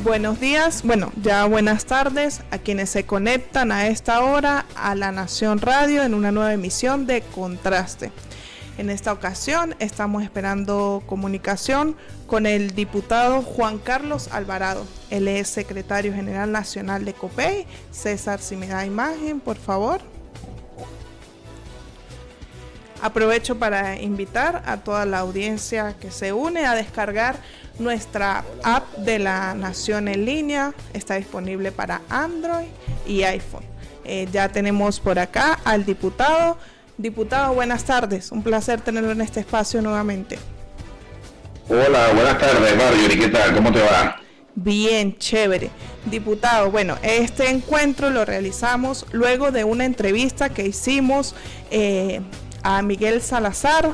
Buenos días, bueno, ya buenas tardes a quienes se conectan a esta hora a La Nación Radio en una nueva emisión de Contraste. En esta ocasión estamos esperando comunicación con el diputado Juan Carlos Alvarado. Él es secretario general nacional de COPEI. César, si me da imagen, por favor. Aprovecho para invitar a toda la audiencia que se une a descargar nuestra app de La Nación en línea. Está disponible para Android y iPhone. Ya tenemos por acá al diputado. Diputado, buenas tardes. Un placer tenerlo en este espacio nuevamente. Hola, buenas tardes, Marjorie. ¿Qué tal? ¿Cómo te va? Bien, chévere. Diputado, bueno, este encuentro lo realizamos luego de una entrevista que hicimos a Miguel Salazar,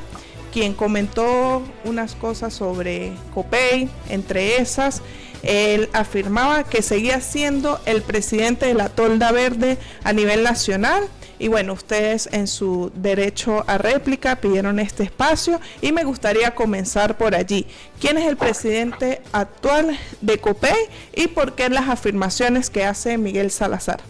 quien comentó unas cosas sobre COPEI. Entre esas, él afirmaba que seguía siendo el presidente de la Tolda Verde a nivel nacional. Y bueno, ustedes en su derecho a réplica pidieron este espacio y me gustaría comenzar por allí. ¿Quién es el presidente actual de COPEI y por qué las afirmaciones que hace Miguel Salazar?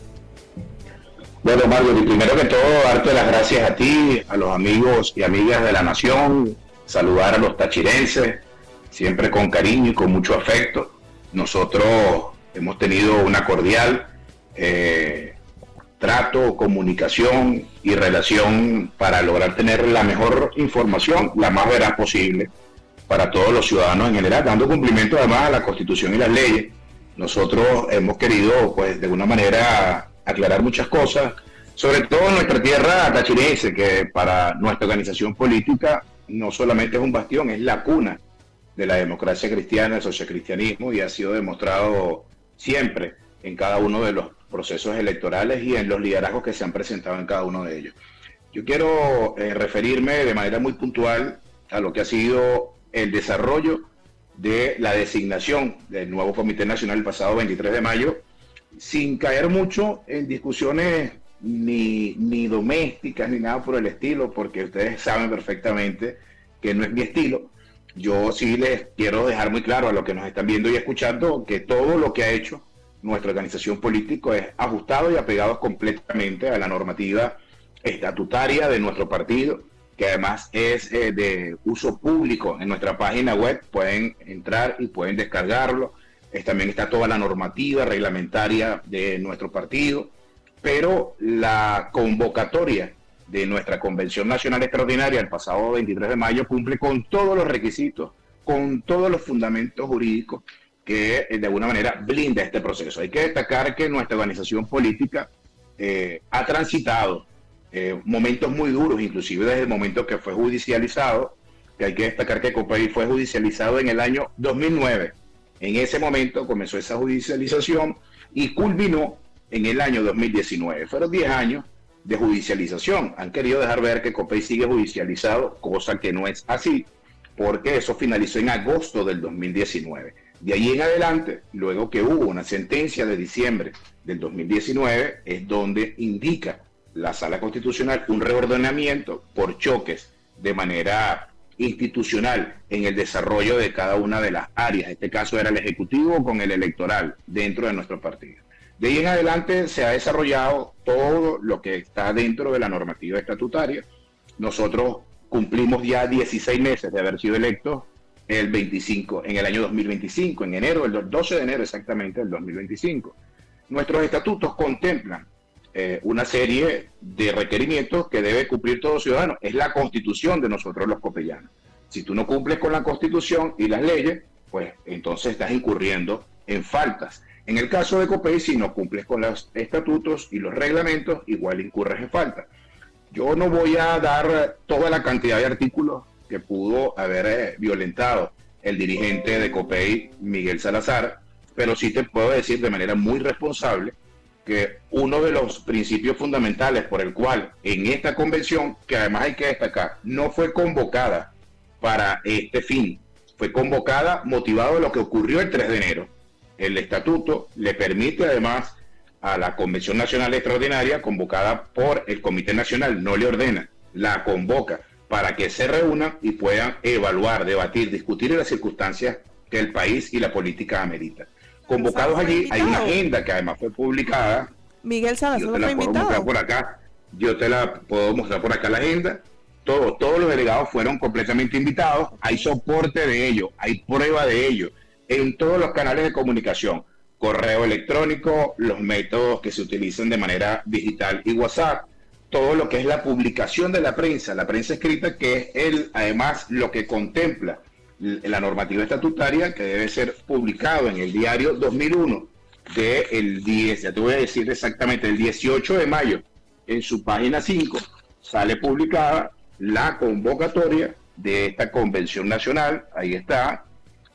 Bueno, Marjorie, primero que todo, darte las gracias a ti, a los amigos y amigas de La Nación, saludar a los tachirenses, siempre con cariño y con mucho afecto. Nosotros hemos tenido una cordial trato, comunicación y relación para lograr tener la mejor información, la más veraz posible para todos los ciudadanos en general, dando cumplimiento además a la Constitución y las leyes. Nosotros hemos querido, pues, de alguna manera aclarar muchas cosas, sobre todo en nuestra tierra tachirense, que para nuestra organización política no solamente es un bastión, es la cuna de la democracia cristiana, el socialcristianismo, y ha sido demostrado siempre en cada uno de los procesos electorales y en los liderazgos que se han presentado en cada uno de ellos. Yo quiero referirme de manera muy puntual a lo que ha sido el desarrollo de la designación del nuevo Comité Nacional el pasado 23 de mayo, sin caer mucho en discusiones ni domésticas ni nada por el estilo, porque ustedes saben perfectamente que no es mi estilo. Yo sí les quiero dejar muy claro a los que nos están viendo y escuchando que todo lo que ha hecho nuestra organización política es ajustado y apegado completamente a la normativa estatutaria de nuestro partido, que además es de uso público en nuestra página web. Pueden entrar y pueden descargarlo. También está toda la normativa reglamentaria de nuestro partido, pero la convocatoria de nuestra Convención Nacional Extraordinaria el pasado 23 de mayo cumple con todos los requisitos, con todos los fundamentos jurídicos que de alguna manera blinda este proceso. Hay que destacar que nuestra organización política ha transitado momentos muy duros, inclusive desde el momento que fue judicializado, que hay que destacar que COPEI fue judicializado en el año 2009. En ese momento comenzó esa judicialización y culminó en el año 2019. Fueron 10 años de judicialización. Han querido dejar ver que COPEI sigue judicializado, cosa que no es así, porque eso finalizó en agosto del 2019. De ahí en adelante, luego que hubo una sentencia de diciembre del 2019, es donde indica la Sala Constitucional un reordenamiento por choques de manera institucional en el desarrollo de cada una de las áreas. En este caso era el Ejecutivo con el electoral dentro de nuestro partido. De ahí en adelante se ha desarrollado todo lo que está dentro de la normativa estatutaria. Nosotros cumplimos ya 16 meses de haber sido electos en el año 2025, en enero, el 12 de enero exactamente del 2025. Nuestros estatutos contemplan una serie de requerimientos que debe cumplir todo ciudadano. Es la Constitución de nosotros los copellanos. Si tú no cumples con la Constitución y las leyes, pues entonces estás incurriendo en faltas. En el caso de COPEI, si no cumples con los estatutos y los reglamentos, igual incurres en falta. Yo no voy a dar toda la cantidad de artículos que pudo haber violentado el dirigente de COPEI, Miguel Salazar, pero sí te puedo decir de manera muy responsable que uno de los principios fundamentales por el cual en esta convención, que además hay que destacar, no fue convocada para este fin, fue convocada motivado de lo que ocurrió el 3 de enero. El estatuto le permite además a la Convención Nacional Extraordinaria, convocada por el Comité Nacional, no le ordena, la convoca para que se reúnan y puedan evaluar, debatir, discutir las circunstancias que el país y la política amerita. convocados allí. Hay una agenda que además fue publicada. Miguel Salazar fue invitado. Por acá. Yo te la puedo mostrar por acá la agenda. Todos los delegados fueron completamente invitados. Hay soporte de ello, hay prueba de ello en todos los canales de comunicación, correo electrónico, los métodos que se utilizan de manera digital y WhatsApp, todo lo que es la publicación de la prensa escrita, que es además lo que contempla la normativa estatutaria, que debe ser publicado en el diario 2001 del 10, ya te voy a decir exactamente, el 18 de mayo, en su página 5, sale publicada la convocatoria de esta convención nacional, ahí está,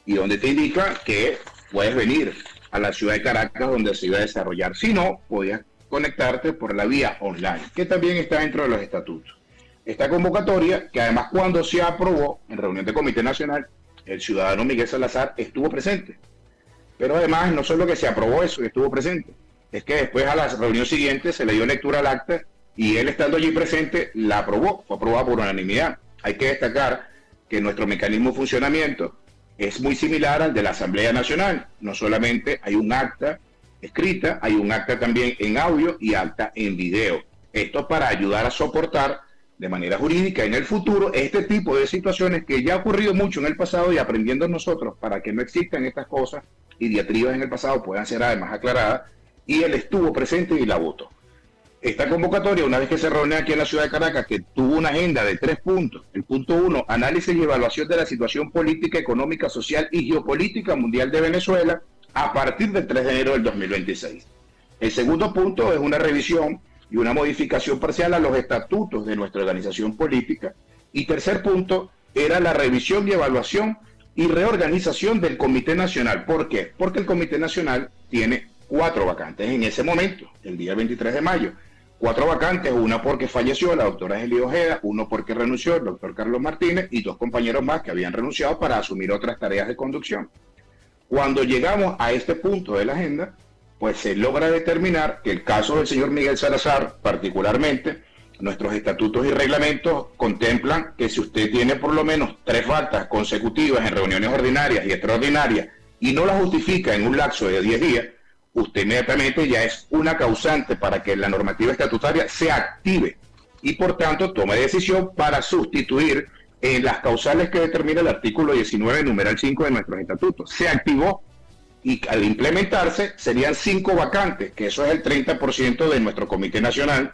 y donde te indica que puedes venir a la ciudad de Caracas donde se iba a desarrollar. Si no, podías conectarte por la vía online, que también está dentro de los estatutos. Esta convocatoria, que además cuando se aprobó en reunión de Comité Nacional, el ciudadano Miguel Salazar estuvo presente. Pero además, no solo que se aprobó eso, que estuvo presente, es que después a la reunión siguiente se le dio lectura al acta y él estando allí presente la aprobó, fue aprobada por unanimidad. Hay que destacar que nuestro mecanismo de funcionamiento es muy similar al de la Asamblea Nacional. No solamente hay un acta escrita, hay un acta también en audio y acta en video. Esto para ayudar a soportar de manera jurídica en el futuro este tipo de situaciones que ya ha ocurrido mucho en el pasado, y aprendiendo nosotros para que no existan estas cosas y diatribas en el pasado puedan ser además aclaradas, y él estuvo presente y la votó. Esta convocatoria, una vez que se reúne aquí en la ciudad de Caracas, que tuvo una agenda de 3 puntos. El punto 1, análisis y evaluación de la situación política, económica, social y geopolítica mundial de Venezuela a partir del 3 de enero del 2026. El segundo punto es una revisión y una modificación parcial a los estatutos de nuestra organización política. Y tercer punto era la revisión y evaluación y reorganización del Comité Nacional. ¿Por qué? Porque el Comité Nacional tiene 4 vacantes en ese momento, el día 23 de mayo. 4 vacantes, una porque falleció la doctora Eli Ojeda, uno porque renunció el doctor Carlos Martínez y 2 compañeros más que habían renunciado para asumir otras tareas de conducción. Cuando llegamos a este punto de la agenda, pues se logra determinar que el caso del señor Miguel Salazar, particularmente, nuestros estatutos y reglamentos contemplan que si usted tiene por lo menos 3 faltas consecutivas en reuniones ordinarias y extraordinarias y no las justifica en un lapso de 10 días, usted inmediatamente ya es una causante para que la normativa estatutaria se active y por tanto tome decisión para sustituir en las causales que determina el artículo 19, numeral 5 de nuestros estatutos. Se activó y al implementarse serían 5 vacantes, que eso es el 30% de nuestro Comité Nacional.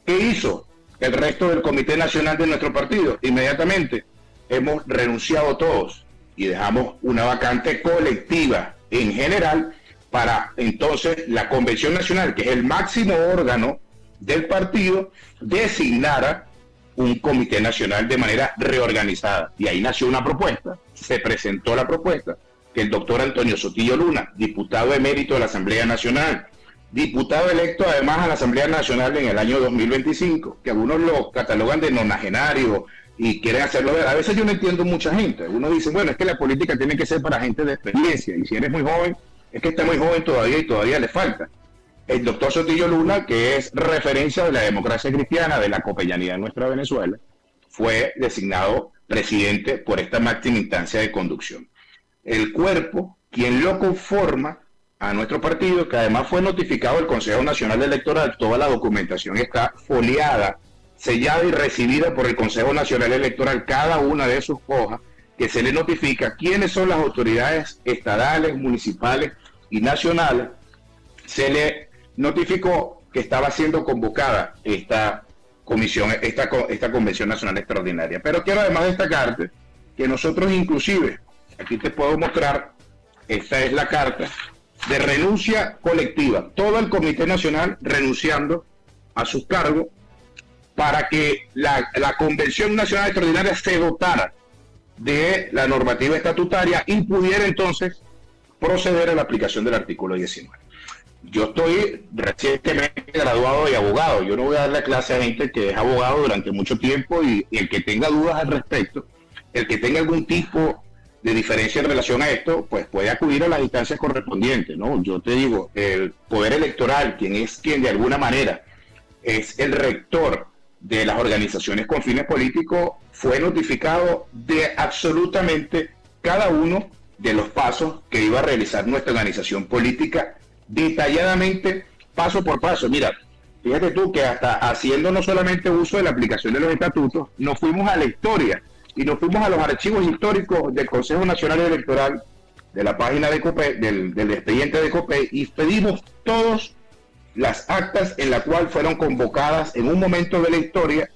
¿Qué hizo el resto del Comité Nacional de nuestro partido? Inmediatamente hemos renunciado todos y dejamos una vacante colectiva en general para entonces la Convención Nacional, que es el máximo órgano del partido, designara un Comité Nacional de manera reorganizada. Y ahí nació una propuesta, se presentó la propuesta, que el doctor Antonio Sotillo Luna, diputado emérito de la Asamblea Nacional, diputado electo además a la Asamblea Nacional en el año 2025, que algunos lo catalogan de nonagenario y quieren hacerlo ver. A veces yo no entiendo mucha gente. Uno dice, bueno, es que la política tiene que ser para gente de experiencia, y si eres muy joven, es que está muy joven todavía y todavía le falta. El doctor Sotillo Luna, que es referencia de la democracia cristiana, de la copellanía de nuestra Venezuela, fue designado presidente por esta máxima instancia de conducción. El cuerpo, quien lo conforma a nuestro partido, que además fue notificado al Consejo Nacional Electoral, toda la documentación está foliada, sellada y recibida por el Consejo Nacional Electoral, cada una de sus hojas, que se le notifica quiénes son las autoridades estadales, municipales y nacionales. Se le notificó que estaba siendo convocada esta comisión, esta Convención Nacional Extraordinaria. Pero quiero además destacarte que nosotros inclusive, aquí te puedo mostrar, esta es la carta de renuncia colectiva, todo el Comité Nacional renunciando a sus cargos para que la Convención Nacional Extraordinaria se dotara de la normativa estatutaria y pudiera entonces proceder a la aplicación del artículo 19. Yo estoy recientemente graduado de abogado. Yo no voy a darle clase a gente que es abogado durante mucho tiempo y el que tenga dudas al respecto, el que tenga algún tipo de diferencia en relación a esto, pues puede acudir a las instancias correspondientes, ¿no? Yo te digo, el Poder Electoral, quien de alguna manera es el rector de las organizaciones con fines políticos, fue notificado de absolutamente cada uno de los pasos que iba a realizar nuestra organización política detalladamente, paso por paso. Mira, fíjate tú que hasta haciendo no solamente uso de la aplicación de los estatutos, nos fuimos a la historia y nos fuimos a los archivos históricos del Consejo Nacional Electoral, de la página de COPEI, del expediente de COPEI, y pedimos todas las actas en la cual fueron convocadas en un momento de la historia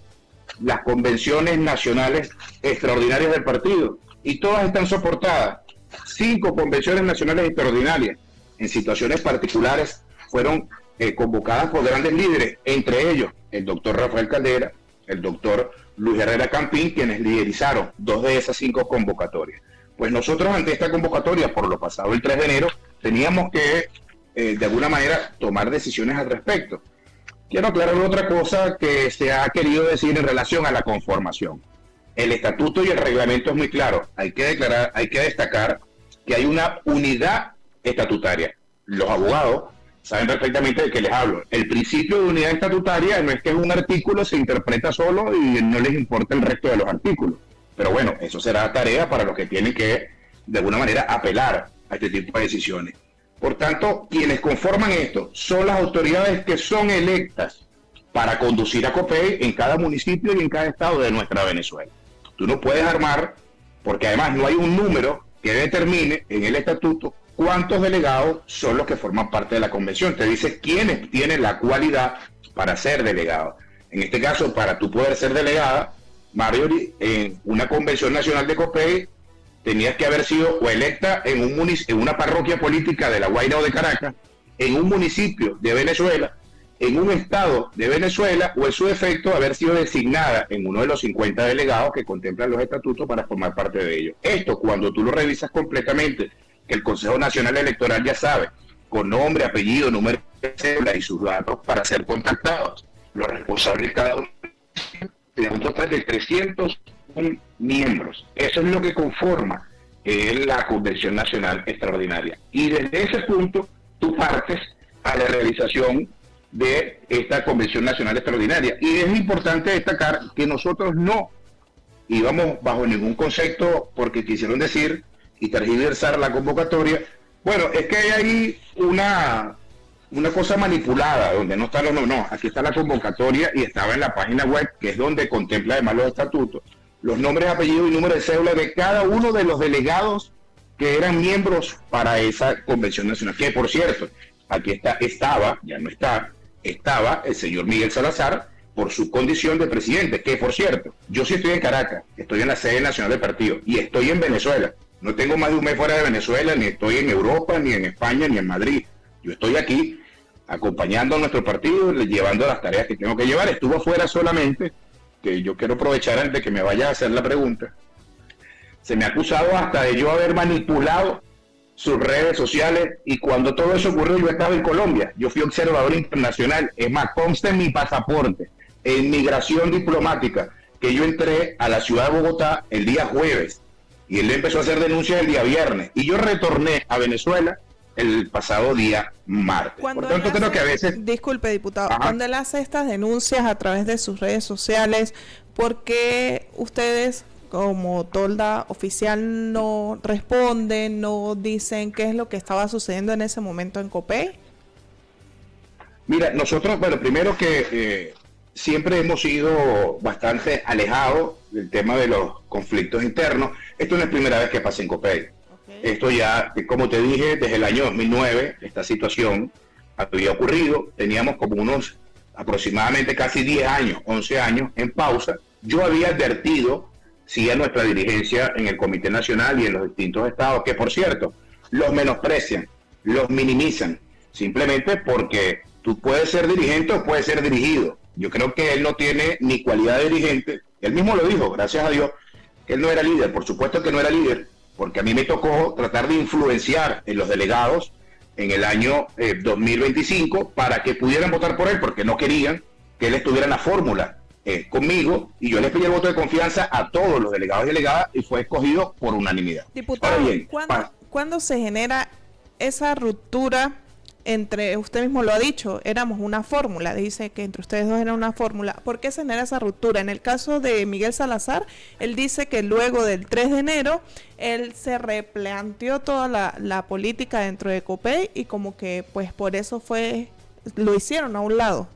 las convenciones nacionales extraordinarias del partido, y todas están soportadas. 5 convenciones nacionales extraordinarias en situaciones particulares fueron convocadas por grandes líderes, entre ellos el doctor Rafael Caldera, el doctor Luis Herrera Campín, quienes liderizaron 2 de esas 5 convocatorias. Pues nosotros ante esta convocatoria, por lo pasado el 3 de enero, teníamos que de alguna manera tomar decisiones al respecto. Quiero aclarar otra cosa que se ha querido decir en relación a la conformación. El estatuto y el reglamento es muy claro. Hay que destacar que hay una unidad estatutaria. Los abogados saben perfectamente de qué les hablo. El principio de unidad estatutaria no es que un artículo se interpreta solo y no les importa el resto de los artículos. Pero bueno, eso será tarea para los que tienen que, de alguna manera, apelar a este tipo de decisiones. Por tanto, quienes conforman esto son las autoridades que son electas para conducir a COPEI en cada municipio y en cada estado de nuestra Venezuela. Tú no puedes armar, porque además no hay un número que determine en el estatuto cuántos delegados son los que forman parte de la convención. Te dice quiénes tienen la cualidad para ser delegados. En este caso, para tú poder ser delegada, Marjorie, en una convención nacional de COPEI, tenías que haber sido o electa en una parroquia política de La Guaira o de Caracas, en un municipio de Venezuela, en un estado de Venezuela, o en su defecto haber sido designada en uno de los 50 delegados que contemplan los estatutos para formar parte de ellos. Esto, cuando tú lo revisas completamente, que el Consejo Nacional Electoral ya sabe, con nombre, apellido, número de cédula y sus datos para ser contactados. Los responsables cada uno de un total de 301 miembros. Eso es lo que conforma la Convención Nacional Extraordinaria. Y desde ese punto, tú partes a la realización de esta Convención Nacional Extraordinaria. Y es importante destacar que nosotros no íbamos bajo ningún concepto, porque quisieron decir y tergiversar la convocatoria. Bueno, es que hay ahí una cosa manipulada, donde no están los nombres. No, aquí está la convocatoria y estaba en la página web, que es donde contempla además los estatutos, los nombres, apellidos y número de cédula de cada uno de los delegados que eran miembros para esa convención nacional. Que por cierto, aquí estaba el señor Miguel Salazar por su condición de presidente, que por cierto, yo sí estoy en Caracas, estoy en la sede nacional del partido y estoy en Venezuela. No tengo más de un mes fuera de Venezuela, ni estoy en Europa, ni en España, ni en Madrid. Yo estoy aquí acompañando a nuestro partido, llevando las tareas que tengo que llevar. Estuvo afuera solamente, que yo quiero aprovechar antes de que me vaya a hacer la pregunta. Se me ha acusado hasta de yo haber manipulado sus redes sociales, y cuando todo eso ocurrió yo estaba en Colombia. Yo fui observador internacional. Es más, consta en mi pasaporte, en migración diplomática, que yo entré a la ciudad de Bogotá el día jueves, y él empezó a hacer denuncias el día viernes, y yo retorné a Venezuela el pasado día martes. Por tanto, creo que a veces... Disculpe, diputado, Ajá. cuando él hace estas denuncias a través de sus redes sociales, ¿por qué ustedes como tolda oficial no responden, no dicen qué es lo que estaba sucediendo en ese momento en COPEI? Mira, nosotros, bueno, primero que siempre hemos sido bastante alejados del tema de los conflictos internos. Esto no es primera vez que pasa en COPEI. Esto ya, como te dije, desde el año 2009, esta situación había ocurrido. Teníamos como unos aproximadamente casi 10 años, 11 años en pausa. Yo había advertido, sí, a nuestra dirigencia en el Comité Nacional y en los distintos estados, que por cierto, los menosprecian, los minimizan, simplemente porque tú puedes ser dirigente o puedes ser dirigido. Yo creo que él no tiene ni cualidad de dirigente. Él mismo lo dijo, gracias a Dios, que él no era líder. Por supuesto que no era líder, porque a mí me tocó tratar de influenciar en los delegados en el año 2025 para que pudieran votar por él, porque no querían que él estuviera en la fórmula conmigo, y yo les pedí el voto de confianza a todos los delegados y delegadas y fue escogido por unanimidad. Diputado, Ahora bien, ¿cuándo se genera esa ruptura usted mismo lo ha dicho, éramos una fórmula, dice que entre ustedes dos era una fórmula. ¿Por qué se genera esa ruptura? En el caso de Miguel Salazar, él dice que luego del 3 de enero, él se replanteó toda la política dentro de COPEI y como que pues por eso lo hicieron a un lado.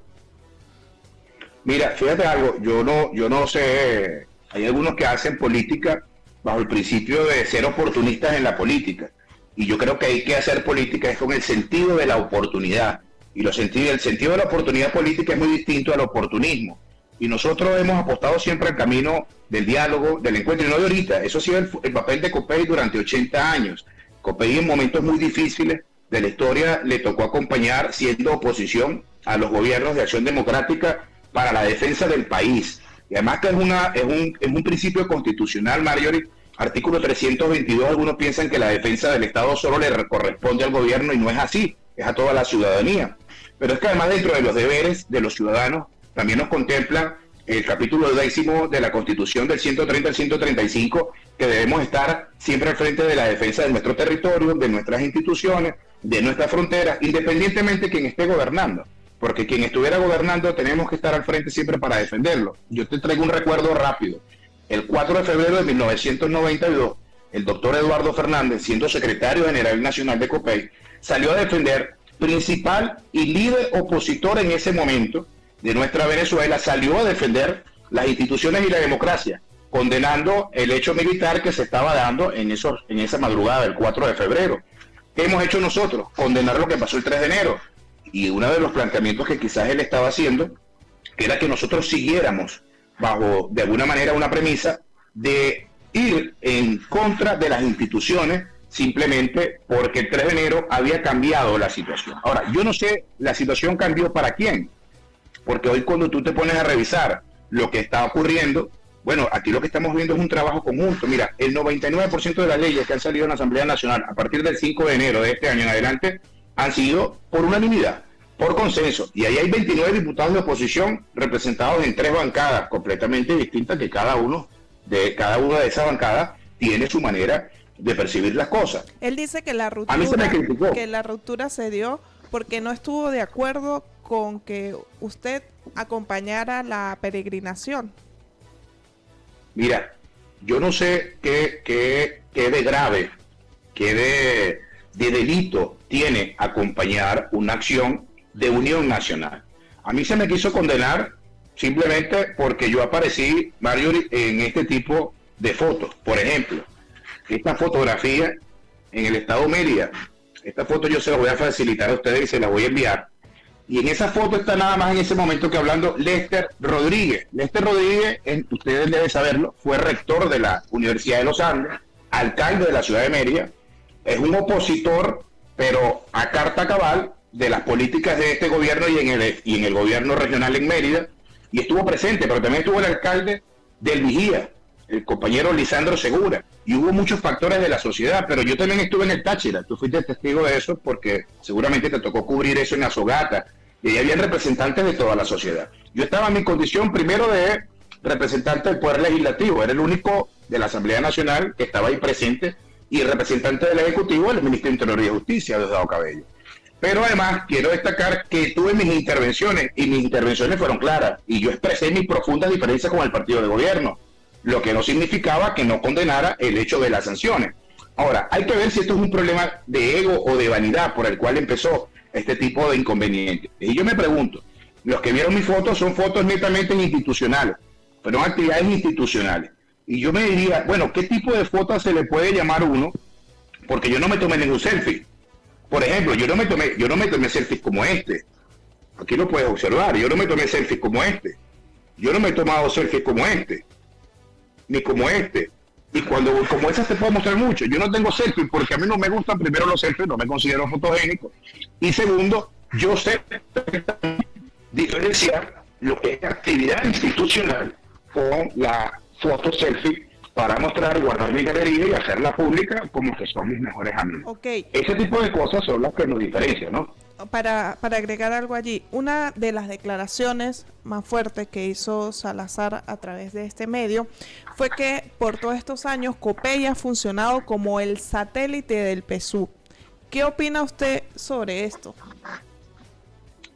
Mira, fíjate algo, yo no sé, hay algunos que hacen política bajo el principio de ser oportunistas en la política. Y yo creo que hay que hacer política es con el sentido de la oportunidad. Y el sentido de la oportunidad política es muy distinto al oportunismo. Y nosotros hemos apostado siempre al camino del diálogo, del encuentro, y no de ahorita. Eso ha sido el papel de COPEI durante 80 años. COPEI en momentos muy difíciles de la historia le tocó acompañar siendo oposición a los gobiernos de Acción Democrática para la defensa del país. Y además que es un principio constitucional, Marjorie. Artículo 322, algunos piensan que la defensa del Estado solo le corresponde al gobierno y no es así, es a toda la ciudadanía. Pero es que además dentro de los deberes de los ciudadanos también nos contempla el capítulo 10 de la Constitución del 130 al 135, que debemos estar siempre al frente de la defensa de nuestro territorio, de nuestras instituciones, de nuestras fronteras, independientemente de quien esté gobernando. Porque quien estuviera gobernando tenemos que estar al frente siempre para defenderlo. Yo te traigo un recuerdo rápido. El 4 de febrero de 1992, el doctor Eduardo Fernández, siendo secretario general nacional de COPEI, salió a defender, principal y líder opositor en ese momento de nuestra Venezuela, salió a defender las instituciones y la democracia, condenando el hecho militar que se estaba dando en esa madrugada del 4 de febrero. ¿Qué hemos hecho nosotros? Condenar lo que pasó el 3 de enero. Y uno de los planteamientos que quizás él estaba haciendo era que nosotros siguiéramos bajo, de alguna manera, una premisa de ir en contra de las instituciones simplemente porque el 3 de enero había cambiado la situación. Ahora, yo no sé la situación cambió para quién, porque hoy cuando tú te pones a revisar lo que está ocurriendo, bueno, aquí lo que estamos viendo es un trabajo conjunto. Mira, el 99% de las leyes que han salido en la Asamblea Nacional a partir del 5 de enero de este año en adelante han sido por unanimidad, por consenso, y ahí hay 29 diputados de oposición representados en 3 bancadas completamente distintas, que cada una de esas bancadas tiene su manera de percibir las cosas. Él dice que a mí se me criticó. que la ruptura se dio porque no estuvo de acuerdo con que usted acompañara la peregrinación. Mira, yo no sé qué de grave, qué de delito tiene acompañar una acción de unión nacional. A mí se me quiso condenar simplemente porque yo aparecí, Marjorie, en este tipo de fotos. Por ejemplo, esta fotografía en el estado Mérida, esta foto yo se la voy a facilitar a ustedes y se la voy a enviar. Y en esa foto está nada más en ese momento que hablando Lester Rodríguez. Lester Rodríguez, ustedes deben saberlo, fue rector de la Universidad de los Andes, alcalde de la ciudad de Mérida, es un opositor, pero a carta cabal, de las políticas de este gobierno y en el gobierno regional en Mérida, y estuvo presente, pero también estuvo el alcalde del Vigía, el compañero Lisandro Segura, y hubo muchos factores de la sociedad, pero yo también estuve en el Táchira, tú fuiste testigo de eso porque seguramente te tocó cubrir eso en Azogata, y ahí había representantes de toda la sociedad. Yo estaba en mi condición primero de representante del Poder Legislativo, era el único de la Asamblea Nacional que estaba ahí presente, y el representante del Ejecutivo, el ministro de Interior y Justicia, Diosdado Cabello. Pero además quiero destacar que tuve mis intervenciones, y mis intervenciones fueron claras, y yo expresé mis profundas diferencias con el partido de gobierno, lo que no significaba que no condenara el hecho de las sanciones. Ahora, hay que ver si esto es un problema de ego o de vanidad por el cual empezó este tipo de inconvenientes. Y yo me pregunto, los que vieron mis fotos son fotos netamente institucionales, fueron actividades institucionales. Y yo me diría, bueno, ¿qué tipo de fotos se le puede llamar uno? Porque yo no me tomé ningún selfie. Por ejemplo, yo no me tomé selfies como este. Aquí lo puedes observar, yo no me tomé selfies como este. Yo no me he tomado selfies como este, ni como este. Y como esas te puedo mostrar mucho. Yo no tengo selfies porque a mí no me gustan, primero, los selfies, no me considero fotogénico. Y segundo, yo sé diferenciar lo que es actividad institucional con la foto selfie para mostrar, guardar mi galería y hacerla pública como que son mis mejores amigos. Okay. Ese tipo de cosas son las que nos diferencian, ¿no? Para agregar algo allí, una de las declaraciones más fuertes que hizo Salazar a través de este medio fue que por todos estos años COPEI ha funcionado como el satélite del PSUV. ¿Qué opina usted sobre esto?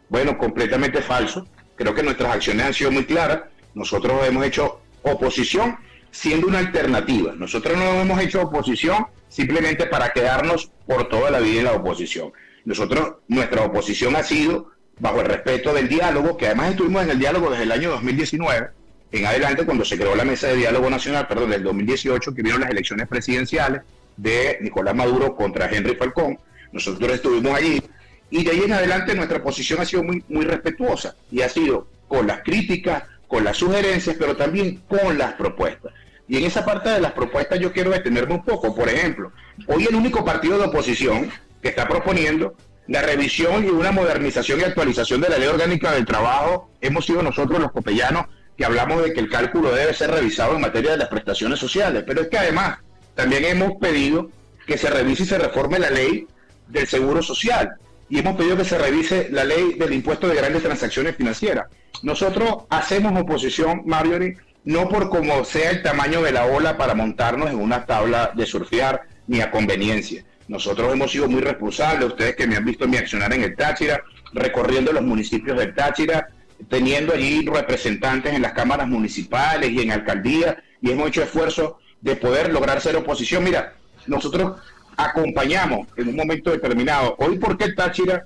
Bueno, completamente falso. Creo que nuestras acciones han sido muy claras. Nosotros hemos hecho oposición siendo una alternativa. Nosotros no hemos hecho oposición simplemente para quedarnos por toda la vida en la oposición. Nuestra oposición ha sido bajo el respeto del diálogo, que además estuvimos en el diálogo desde el año 2019 en adelante, cuando se creó la Mesa de Diálogo Nacional, del 2018, que vieron las elecciones presidenciales de Nicolás Maduro contra Henry Falcón. Nosotros estuvimos allí, y de ahí en adelante nuestra posición ha sido muy, muy respetuosa, y ha sido con las críticas, con las sugerencias, pero también con las propuestas. Y en esa parte de las propuestas yo quiero detenerme un poco. Por ejemplo, hoy el único partido de oposición que está proponiendo la revisión y una modernización y actualización de la Ley Orgánica del Trabajo hemos sido nosotros los copellanos, que hablamos de que el cálculo debe ser revisado en materia de las prestaciones sociales. Pero es que además también hemos pedido que se revise y se reforme la ley del Seguro Social, y hemos pedido que se revise la ley del impuesto de grandes transacciones financieras. Nosotros hacemos oposición, Marjorie, no por cómo sea el tamaño de la ola para montarnos en una tabla de surfear, ni a conveniencia. Nosotros hemos sido muy responsables, ustedes que me han visto mi accionar en el Táchira, recorriendo los municipios del Táchira, teniendo allí representantes en las cámaras municipales y en alcaldías, y hemos hecho esfuerzos de poder lograr ser oposición. Mira, nosotros acompañamos en un momento determinado. Hoy, ¿por qué el Táchira?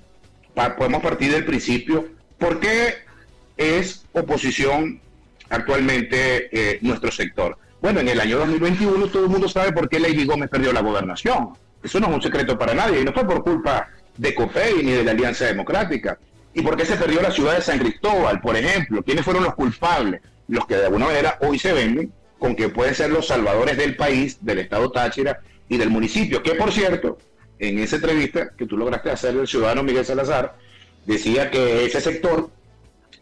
Podemos partir del principio. ¿Por qué es oposición actualmente nuestro sector? Bueno, en el año 2021 todo el mundo sabe por qué Lady Gómez perdió la gobernación. Eso no es un secreto para nadie, y no fue por culpa de COPEI ni de la Alianza Democrática. ¿Y por qué se perdió la ciudad de San Cristóbal, por ejemplo? ¿Quiénes fueron los culpables? Los que de alguna manera hoy se venden con que pueden ser los salvadores del país, del estado Táchira y del municipio, que por cierto, en esa entrevista que tú lograste hacer el ciudadano Miguel Salazar, decía que ese sector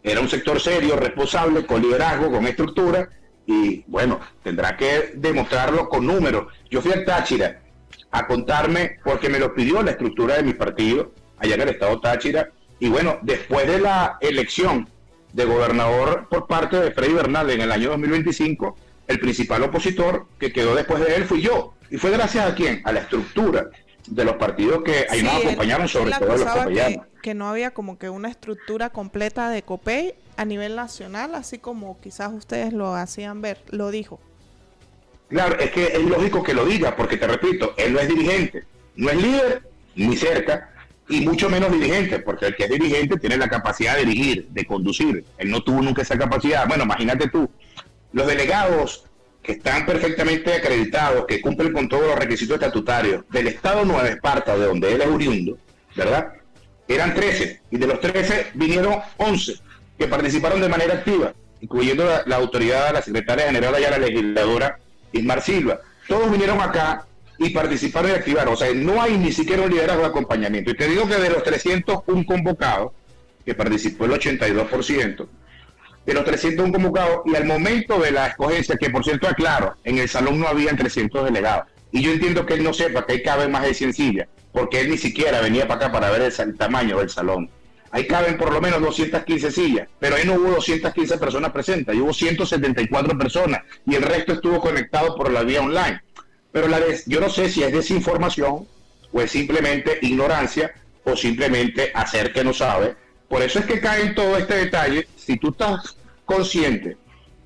era un sector serio, responsable, con liderazgo, con estructura, y bueno, tendrá que demostrarlo con números. Yo fui al Táchira a contarme, porque me lo pidió la estructura de mi partido, allá en el estado Táchira, y bueno, después de la elección de gobernador por parte de Freddy Bernal en el año 2025, el principal opositor que quedó después de él fui yo. ¿Y fue gracias a quién? A la estructura de los partidos que ahí nos acompañaron, sobre todo los copellanos. Que no había como que una estructura completa de COPEI a nivel nacional, así como quizás ustedes lo hacían ver, lo dijo. Claro, es que es lógico que lo diga, porque te repito, él no es dirigente, no es líder ni cerca, y mucho menos dirigente, porque el que es dirigente tiene la capacidad de dirigir, de conducir. Él no tuvo nunca esa capacidad. Bueno, imagínate tú, los delegados que están perfectamente acreditados, que cumplen con todos los requisitos estatutarios del estado Nueva Esparta, de donde él es oriundo, ¿verdad? Eran 13, y de los 13 vinieron 11 que participaron de manera activa, incluyendo la autoridad, la secretaria general allá, la legisladora Ismar Silva. Todos vinieron acá y participaron y activaron. O sea, no hay ni siquiera un liderazgo de acompañamiento. Y te digo que de los 301 convocados, que participó el 82%, de los 301 convocados, y al momento de la escogencia, que por cierto aclaro, en el salón no habían 300 delegados. Y yo entiendo que él no sepa que ahí caben más de 100 sillas, porque él ni siquiera venía para acá para ver el tamaño del salón. Ahí caben por lo menos 215 sillas, pero ahí no hubo 215 personas presentes, ahí hubo 174 personas, y el resto estuvo conectado por la vía online. Pero yo no sé si es desinformación, o es simplemente ignorancia, o simplemente hacer que no sabe. Por eso es que cae en todo este detalle. Si tú estás consciente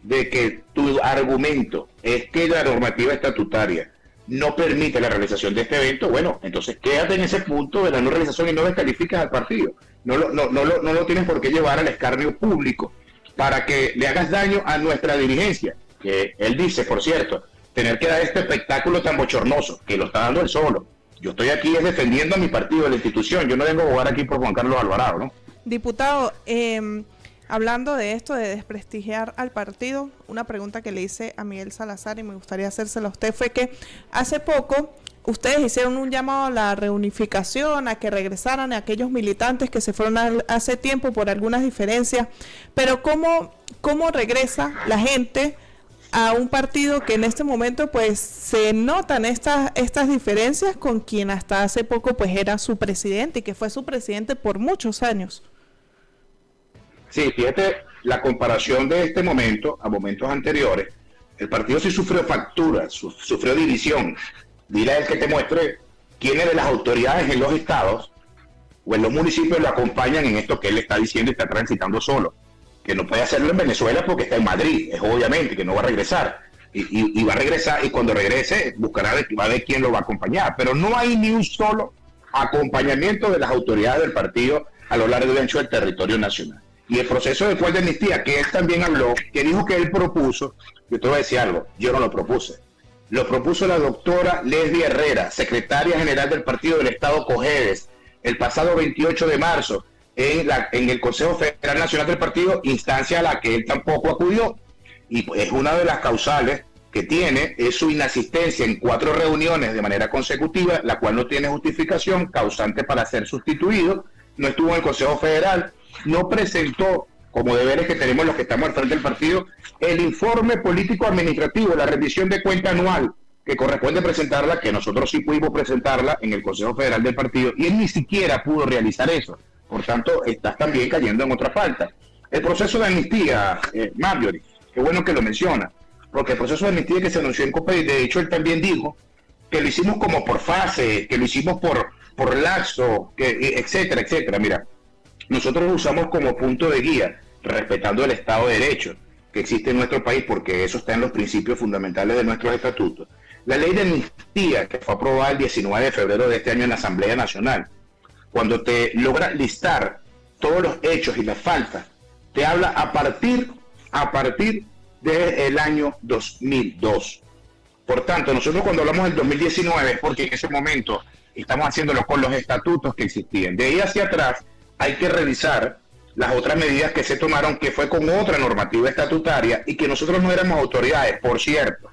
de que tu argumento es que la normativa estatutaria no permite la realización de este evento, bueno, entonces quédate en ese punto de la no realización y no descalificas al partido. No lo tienes por qué llevar al escarnio público para que le hagas daño a nuestra dirigencia, que él dice, por cierto, tener que dar este espectáculo tan bochornoso, que lo está dando él solo. Yo estoy aquí defendiendo a mi partido, a la institución. Yo no vengo a jugar aquí por Juan Carlos Alvarado, ¿no? Diputado, hablando de esto, de desprestigiar al partido, una pregunta que le hice a Miguel Salazar y me gustaría hacérsela a usted fue que hace poco ustedes hicieron un llamado a la reunificación, a que regresaran a aquellos militantes que se fueron hace tiempo por algunas diferencias, pero ¿cómo regresa la gente a un partido que en este momento pues se notan estas diferencias con quien hasta hace poco pues era su presidente y que fue su presidente por muchos años? Sí, fíjate la comparación de este momento a momentos anteriores. El partido sí sufrió facturas, sufrió división. Dile a él que te muestre quiénes de las autoridades en los estados o en los municipios lo acompañan en esto que él está diciendo y está transitando solo, que no puede hacerlo en Venezuela porque está en Madrid, es obviamente que no va a regresar, y va a regresar, y cuando regrese buscará va a ver quién lo va a acompañar, pero no hay ni un solo acompañamiento de las autoridades del partido a lo largo y ancho del territorio nacional. Y el proceso de amnistía, que él también habló, que dijo que él propuso, yo te voy a decir algo, yo no lo propuse, lo propuso la doctora Leslie Herrera, secretaria general del Partido del Estado Cojedes, el pasado 28 de marzo, en el Consejo Federal Nacional del Partido, instancia a la que él tampoco acudió. Y es una de las causales que tiene, es su inasistencia en 4 reuniones de manera consecutiva, la cual no tiene justificación, causante para ser sustituido, no estuvo en el Consejo Federal, no presentó, como deberes que tenemos los que estamos al frente del partido, el informe político administrativo, la rendición de cuenta anual, que corresponde presentarla, que nosotros sí pudimos presentarla en el Consejo Federal del partido, y él ni siquiera pudo realizar eso. Por tanto, estás también cayendo en otra falta. El proceso de amnistía, Marjorie, qué bueno que lo menciona, porque el proceso de amnistía que se anunció en COPEI, de hecho él también dijo que lo hicimos como por fase, que lo hicimos por lapso, etcétera, etcétera. Mira, nosotros lo usamos como punto de guía, respetando el Estado de Derecho que existe en nuestro país, porque eso está en los principios fundamentales de nuestros estatutos. La ley de amnistía, que fue aprobada el 19 de febrero de este año en la Asamblea Nacional, cuando te logra listar todos los hechos y las faltas, te habla a partir del año 2002. Por tanto, nosotros cuando hablamos del 2019 es porque en ese momento estamos haciéndolo con los estatutos que existían. De ahí hacia atrás hay que revisar las otras medidas que se tomaron, que fue con otra normativa estatutaria y que nosotros no éramos autoridades, por cierto.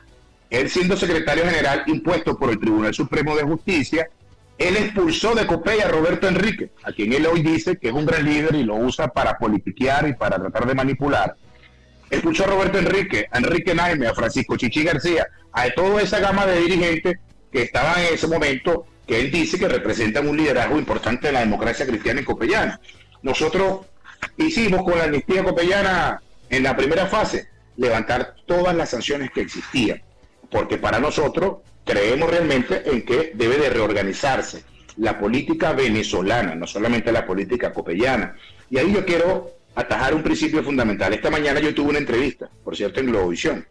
Él, siendo secretario general impuesto por el Tribunal Supremo de Justicia, él expulsó de COPEI a Roberto Enrique, a quien él hoy dice que es un gran líder y lo usa para politiquear y para tratar de manipular. Expulsó a Roberto Enrique, a Enrique Naime, a Francisco Chichi García, a toda esa gama de dirigentes que estaban en ese momento, que él dice que representan un liderazgo importante de la democracia cristiana y copeyana. Nosotros hicimos con la amnistía copeyana en la primera fase levantar todas las sanciones que existían, porque para nosotros creemos realmente en que debe de reorganizarse la política venezolana, no solamente la política copeyana. Y ahí yo quiero atajar un principio fundamental. Esta mañana yo tuve una entrevista, por cierto, en Globovisión.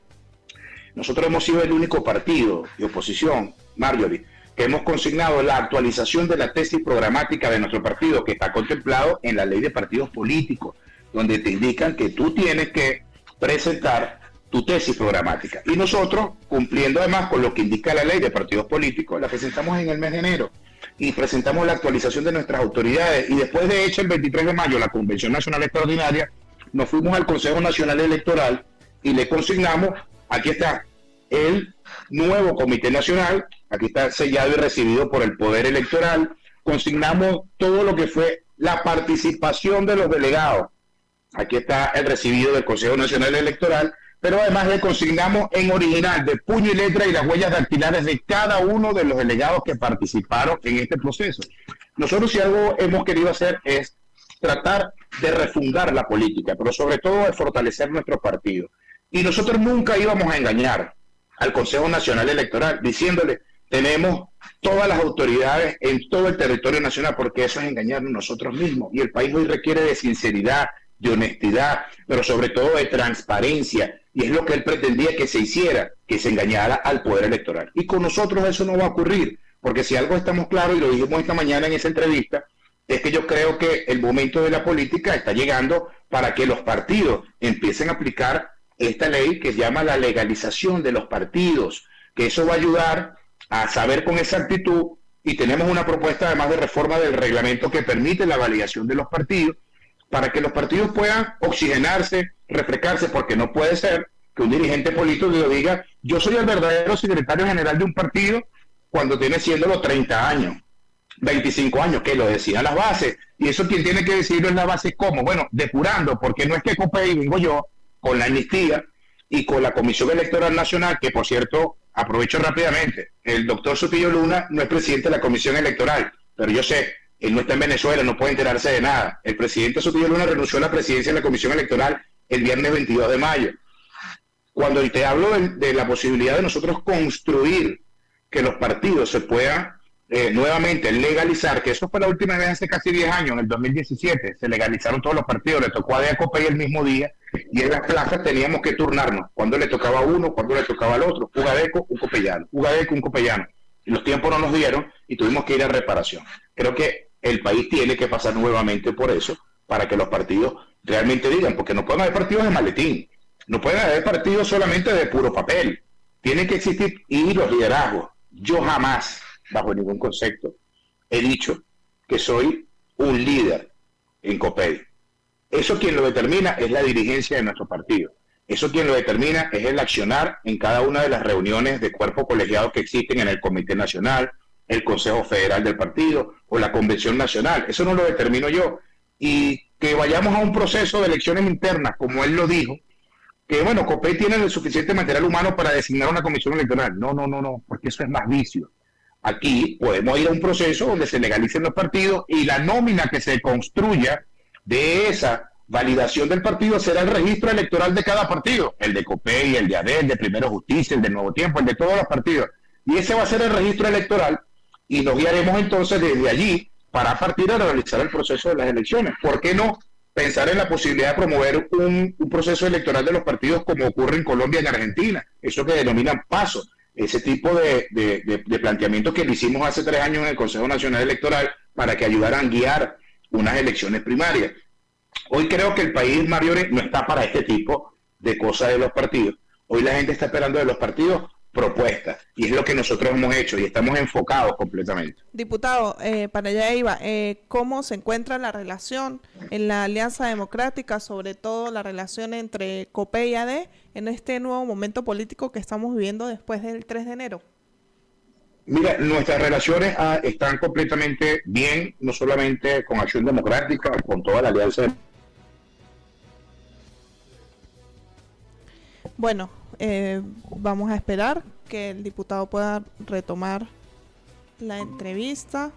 Nosotros hemos sido el único partido de oposición, Marjorie, que hemos consignado la actualización de la tesis programática de nuestro partido, que está contemplado en la ley de partidos políticos, donde te indican que tú tienes que presentar tu tesis programática. Y nosotros, cumpliendo además con lo que indica la ley de partidos políticos, la presentamos en el mes de enero y presentamos la actualización de nuestras autoridades. Y después, de hecho, el 23 de mayo, la Convención Nacional Extraordinaria, nos fuimos al Consejo Nacional Electoral y le consignamos, aquí está, el nuevo Comité Nacional, aquí está sellado y recibido por el Poder Electoral. Consignamos todo lo que fue la participación de los delegados. Aquí está el recibido del Consejo Nacional Electoral, pero además le consignamos en original, de puño y letra, y las huellas dactilares de cada uno de los delegados que participaron en este proceso. Nosotros, si algo hemos querido hacer, es tratar de refundar la política, pero sobre todo de fortalecer nuestro partido. Y nosotros nunca íbamos a engañar al Consejo Nacional Electoral diciéndole: tenemos todas las autoridades en todo el territorio nacional, porque eso es engañarnos nosotros mismos. Y el país hoy requiere de sinceridad, de honestidad, pero sobre todo de transparencia. Y es lo que él pretendía que se hiciera, que se engañara al poder electoral. Y con nosotros eso no va a ocurrir, porque si algo estamos claros, y lo dijimos esta mañana en esa entrevista, es que yo creo que el momento de la política está llegando para que los partidos empiecen a aplicar esta ley que se llama la legalización de los partidos, que eso va a ayudar a saber con exactitud, y tenemos una propuesta además de reforma del reglamento que permite la validación de los partidos, para que los partidos puedan oxigenarse, refrescarse, porque no puede ser que un dirigente político diga: yo soy el verdadero secretario general de un partido, cuando tiene siéndolo 30 años, 25 años, que lo decían las bases. Y eso quien tiene que decirlo es la base. ¿Cómo? Bueno, depurando, porque no es que COPEI, digo yo, con la amnistía y con la Comisión Electoral Nacional, que por cierto, aprovecho rápidamente, el doctor Sotillo Luna no es presidente de la Comisión Electoral, pero yo sé, él no está en Venezuela, no puede enterarse de nada. El presidente Sotillo Luna renunció a la presidencia de la Comisión Electoral el viernes 22 de mayo. Cuando te hablo de la posibilidad de nosotros construir que los partidos se puedan nuevamente legalizar, que eso fue la última vez hace casi 10 años, en el 2017, se legalizaron todos los partidos, le tocó a de Copey el mismo día, y en las plazas teníamos que turnarnos, cuando le tocaba a uno, cuando le tocaba al otro, un Gadeco, un copellano, un Gadeco, un copellano, y los tiempos no nos dieron, y tuvimos que ir a reparación. Creo que el país tiene que pasar nuevamente por eso, para que los partidos realmente digan, porque no pueden haber partidos de maletín, no pueden haber partidos solamente de puro papel, tiene que existir, y los liderazgos. Yo jamás, bajo ningún concepto, he dicho que soy un líder en Copey. Eso quien lo determina es la dirigencia de nuestro partido. Eso quien lo determina es el accionar en cada una de las reuniones de cuerpo colegiado que existen en el Comité Nacional, el Consejo Federal del partido o la Convención Nacional. Eso no lo determino yo. Y que vayamos a un proceso de elecciones internas, como él lo dijo, que bueno, Copey tiene el suficiente material humano para designar una comisión electoral. No, porque eso es más vicio. Aquí podemos ir a un proceso donde se legalicen los partidos y la nómina que se construya de esa validación del partido será el registro electoral de cada partido, el de Copey, el de ADEL, el de Primero Justicia, el de Nuevo Tiempo, el de todos los partidos. Y ese va a ser el registro electoral y nos guiaremos entonces desde allí para partir a realizar el proceso de las elecciones. ¿Por qué no pensar en la posibilidad de promover un proceso electoral de los partidos como ocurre en Colombia y en Argentina? Eso que denominan paso. Ese tipo de planteamiento que le hicimos hace 3 años en el Consejo Nacional Electoral para que ayudaran a guiar unas elecciones primarias. Hoy creo que el país, Marjorie, no está para este tipo de cosas de los partidos. Hoy la gente está esperando de los partidos propuestas y es lo que nosotros hemos hecho y estamos enfocados completamente. Diputado, para allá iba, ¿cómo se encuentra la relación en la Alianza Democrática, sobre todo la relación entre Copey y AD en este nuevo momento político que estamos viviendo después del 3 de enero? Mira, nuestras relaciones están completamente bien, no solamente con Acción Democrática, con toda la alianza. Bueno, vamos a esperar que el diputado pueda retomar la entrevista.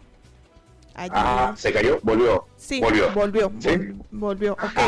Allí... ¿Se cayó? ¿Volvió? Sí, volvió. ¿Sí? Volvió. Okay.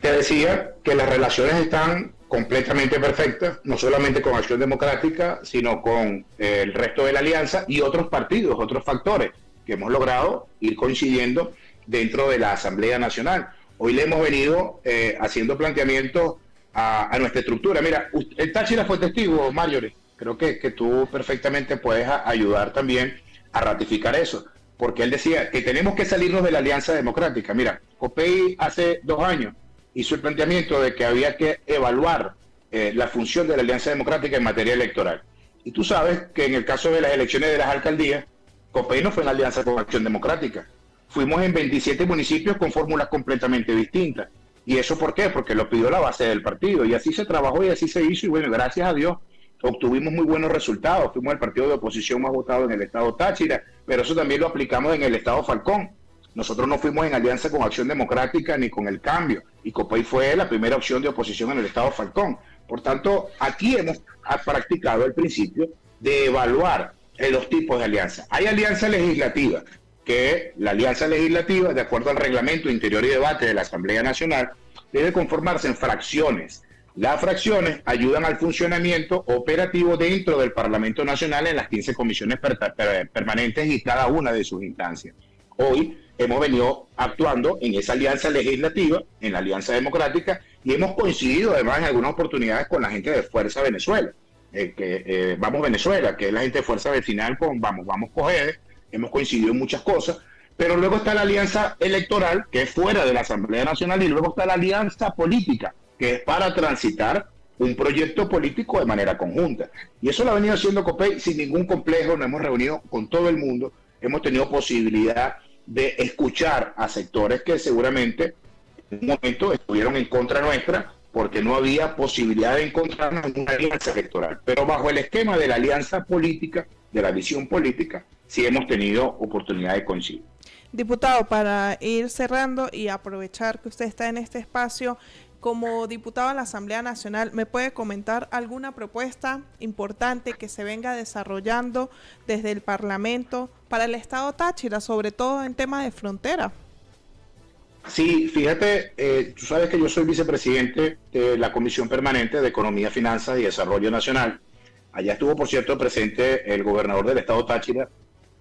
Te decía que las relaciones están completamente perfectas, no solamente con Acción Democrática, sino con el resto de la alianza y otros partidos, otros factores que hemos logrado ir coincidiendo dentro de la Asamblea Nacional. Hoy le hemos venido haciendo planteamientos a nuestra estructura. Mira, el Táchira fue testigo, Marjorie. Creo que tú perfectamente puedes ayudar también a ratificar eso, porque él decía que tenemos que salirnos de la Alianza Democrática. Mira, Copey hace 2 años hizo el planteamiento de que había que evaluar la función de la Alianza Democrática en materia electoral. Y tú sabes que en el caso de las elecciones de las alcaldías, Copey no fue en alianza con Acción Democrática. Fuimos en 27 municipios con fórmulas completamente distintas. ¿Y eso por qué? Porque lo pidió la base del partido. Y así se trabajó y así se hizo. Y bueno, gracias a Dios, obtuvimos muy buenos resultados. Fuimos el partido de oposición más votado en el estado Táchira, pero eso también lo aplicamos en el estado Falcón. Nosotros no fuimos en alianza con Acción Democrática ni con El Cambio, y Copey fue la primera opción de oposición en el estado Falcón. Por tanto, aquí hemos practicado el principio de evaluar los tipos de alianza. Hay alianza legislativa, que la alianza legislativa, de acuerdo al reglamento interior y debate de la Asamblea Nacional, debe conformarse en fracciones. Las fracciones ayudan al funcionamiento operativo dentro del Parlamento Nacional en las 15 comisiones permanentes y cada una de sus instancias. Hoy hemos venido actuando en esa alianza legislativa, en la Alianza Democrática, y hemos coincidido además en algunas oportunidades con la gente de Fuerza Venezuela, Vamos Venezuela, que es la gente de Fuerza Vecinal con Vamos Cojedes. Hemos coincidido en muchas cosas, pero luego está la alianza electoral, que es fuera de la Asamblea Nacional, y luego está la alianza política, que es para transitar un proyecto político de manera conjunta. Y eso lo ha venido haciendo Copey sin ningún complejo. Nos hemos reunido con todo el mundo, hemos tenido posibilidad de escuchar a sectores que seguramente en un momento estuvieron en contra nuestra, porque no había posibilidad de encontrarnos en una alianza electoral. Pero bajo el esquema de la alianza política, de la visión política, sí hemos tenido oportunidad de coincidir. Diputado, para ir cerrando y aprovechar que usted está en este espacio, como diputado de la Asamblea Nacional, ¿me puede comentar alguna propuesta importante que se venga desarrollando desde el Parlamento para el Estado Táchira, sobre todo en temas de frontera? Sí, fíjate, tú sabes que yo soy vicepresidente de la Comisión Permanente de Economía, Finanzas y Desarrollo Nacional. Allá estuvo, por cierto, presente el gobernador del Estado Táchira,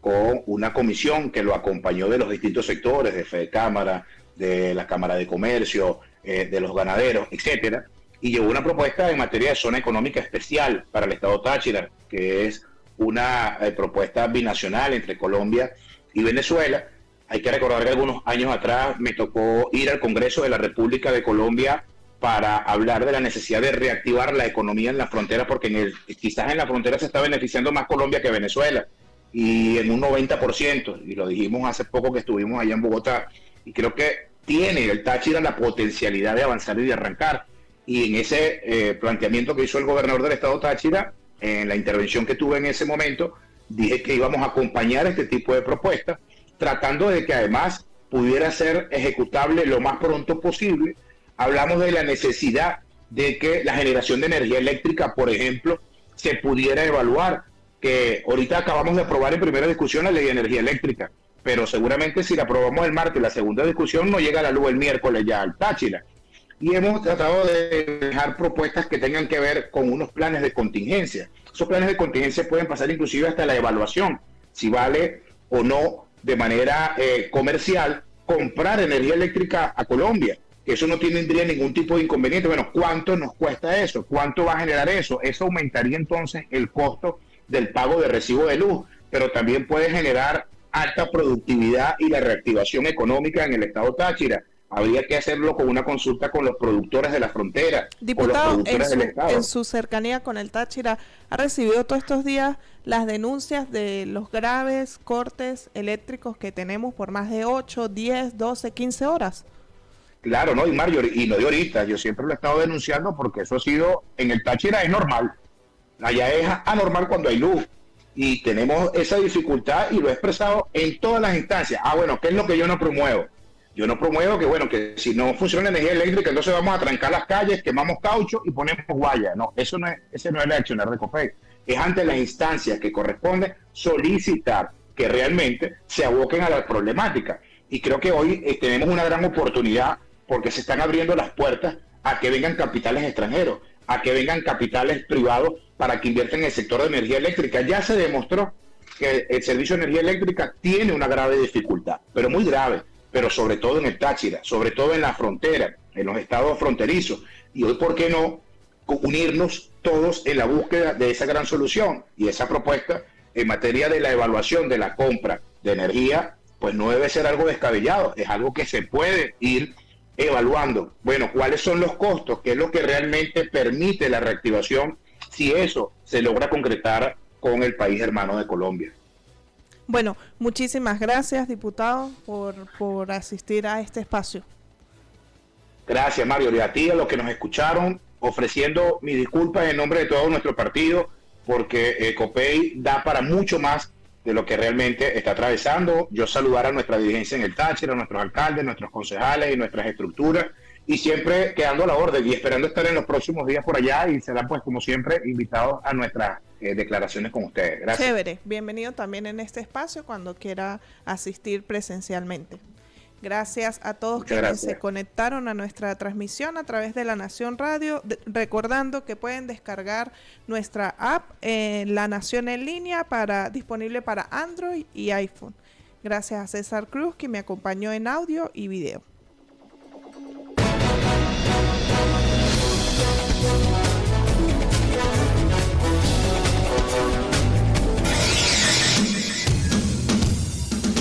con una comisión que lo acompañó de los distintos sectores, de FEDECámara, de la Cámara de Comercio, de los ganaderos, etcétera, y llevó una propuesta en materia de zona económica especial para el estado Táchira, que es una propuesta binacional entre Colombia y Venezuela. Hay que recordar que algunos años atrás me tocó ir al Congreso de la República de Colombia para hablar de la necesidad de reactivar la economía en la frontera, porque quizás en la frontera se está beneficiando más Colombia que Venezuela, y en un 90%, y lo dijimos hace poco que estuvimos allá en Bogotá, y creo que tiene el Táchira la potencialidad de avanzar y de arrancar. Y en ese planteamiento que hizo el gobernador del estado Táchira, en la intervención que tuve en ese momento, dije que íbamos a acompañar este tipo de propuestas, tratando de que además pudiera ser ejecutable lo más pronto posible. Hablamos de la necesidad de que la generación de energía eléctrica, por ejemplo, se pudiera evaluar, que ahorita acabamos de aprobar en primera discusión la ley de energía eléctrica, pero seguramente si la aprobamos el martes, la segunda discusión no llega a la luz el miércoles ya al Táchira. Y hemos tratado de dejar propuestas que tengan que ver con unos planes de contingencia. Esos planes de contingencia pueden pasar inclusive hasta la evaluación, si vale o no de manera comercial comprar energía eléctrica a Colombia, que eso no tendría ningún tipo de inconveniente. Bueno, ¿cuánto nos cuesta eso? ¿Cuánto va a generar eso? Eso aumentaría entonces el costo del pago de recibo de luz, pero también puede generar alta productividad y la reactivación económica en el estado Táchira. Habría que hacerlo con una consulta con los productores de la frontera. Diputado, en su cercanía con el Táchira, ¿ha recibido todos estos días las denuncias de los graves cortes eléctricos que tenemos por más de 8, 10, 12, 15 horas? Claro, no, y Mario, y no de ahorita, yo siempre lo he estado denunciando porque eso ha sido, en el Táchira es normal, allá es anormal cuando hay luz, y tenemos esa dificultad y lo he expresado en todas las instancias. Bueno, ¿qué es lo que yo no promuevo? Yo no promuevo que si no funciona la energía eléctrica, entonces vamos a trancar las calles, quemamos caucho y ponemos guaya. No, ese no es el accionar de COPEI. Es ante las instancias que corresponde solicitar que realmente se aboquen a la problemática. Y creo que hoy tenemos una gran oportunidad porque se están abriendo las puertas a que vengan capitales extranjeros, a que vengan capitales privados para que inviertan en el sector de energía eléctrica. Ya se demostró que el servicio de energía eléctrica tiene una grave dificultad, pero muy grave, pero sobre todo en el Táchira, sobre todo en la frontera, en los estados fronterizos. Y hoy, ¿por qué no unirnos todos en la búsqueda de esa gran solución? Y esa propuesta en materia de la evaluación de la compra de energía, pues no debe ser algo descabellado, es algo que se puede ir evaluando. Bueno, ¿cuáles son los costos? ¿Qué es lo que realmente permite la reactivación si eso se logra concretar con el país hermano de Colombia? Bueno, muchísimas gracias, diputado, por asistir a este espacio. Gracias, Mario. Y a ti, a los que nos escucharon, ofreciendo mis disculpas en nombre de todo nuestro partido, porque COPEI da para mucho más de lo que realmente está atravesando. Yo saludar a nuestra dirigencia en el Táchira, a nuestros alcaldes, nuestros concejales y nuestras estructuras, y siempre quedando a la orden y esperando estar en los próximos días por allá, y serán, pues, como siempre, invitados a nuestras declaraciones con ustedes. Gracias. Chévere, bienvenido también en este espacio cuando quiera asistir presencialmente. Gracias a todos quienes se conectaron a nuestra transmisión a través de La Nación Radio, recordando que pueden descargar nuestra app La Nación en línea disponible para Android y iPhone. Gracias a César Cruz, que me acompañó en audio y video.